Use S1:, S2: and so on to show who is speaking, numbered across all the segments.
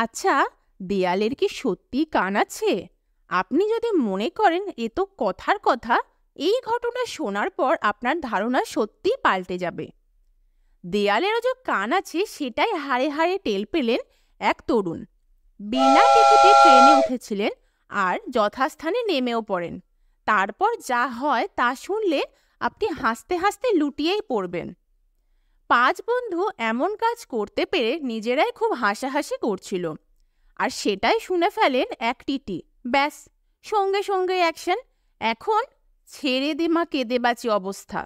S1: আচ্ছা, দেয়ালের কি সত্যি কান আছে? আপনি যদি মনে করেন এ তো কথার কথা, এই ঘটনা শোনার পর আপনার ধারণা সত্যিই পাল্টে যাবে। দেয়ালেরও যে কান আছে সেটাই হাড়ে হাড়ে টের পেলেন এক তরুণ। বিনা টিকিটে ট্রেনে উঠেছিলেন আর যথাস্থানে নেমেও পড়েন। তারপর যা হয় তা শুনলে আপনি হাসতে হাসতে লুটিয়েই পড়বেন। ৫ বন্ধু এমন কাজ করতে পেরে নিজেরাই খুব হাসাহাসি করছিল, আর সেটাই শুনে ফেলেন এক টিটি। ব্যাস, সঙ্গে সঙ্গে অ্যাকশন। এখন ছেড়ে দে মা কেঁদে বাঁচি অবস্থা।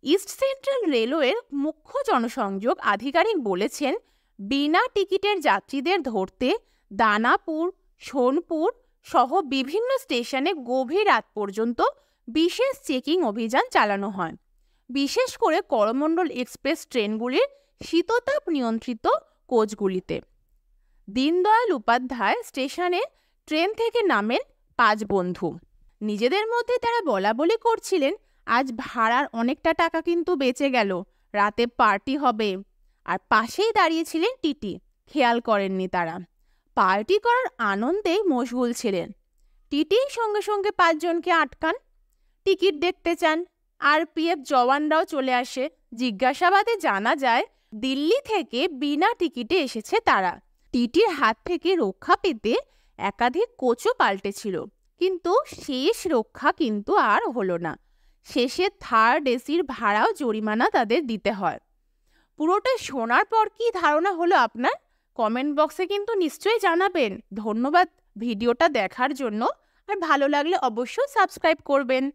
S1: ইস্ট সেন্ট্রাল রেলওয়ের মুখ্য জনসংযোগ আধিকারিক বলেছেন, বিনা টিকিটের যাত্রীদের ধরতে দানাপুর, সোনপুর সহ বিভিন্ন স্টেশনে গভীর রাত পর্যন্ত বিশেষ চেকিং অভিযান চালানো হয়। বিশেষ করে করমণ্ডল এক্সপ্রেস ট্রেনগুলির শীততাপ নিয়ন্ত্রিত কোচগুলিতে। দীনদয়াল উপাধ্যায় স্টেশনে ট্রেন থেকে নামেন ৫ বন্ধু। নিজেদের মধ্যে তারা বলাবলি করছিলেন, আজ ভাড়ার অনেকটা টাকা কিন্তু বেঁচে গেল, রাতে পার্টি হবে। আর পাশেই দাঁড়িয়েছিলেন টিটি, খেয়াল করেননি তারা। পার্টি করার আনন্দেই মশগুল ছিলেন। টিটি সঙ্গে সঙ্গে ৫ জনকে আটকান, টিকিট দেখতে চান। আরপিএফ জওয়ানরাও চলে আসে। জিজ্ঞাসাবাদে জানা যায় দিল্লি থেকে বিনা টিকিটে এসেছে তারা। টিটির হাত থেকে রক্ষা পেতে একাধিক কোচও পাল্টেছিল, কিন্তু শেষ রক্ষা কিন্তু আর হলো না। শেষে থার্ড এসির ভাড়াও জরিমানা তাদের দিতে হয়। পুরোটা শোনার পর কি ধারণা হলো আপনার? কমেন্ট বক্সে কিন্তু নিশ্চয়ই জানাবেন। ধন্যবাদ ভিডিওটা দেখার জন্য, আর ভালো লাগলে অবশ্যই সাবস্ক্রাইব করবেন।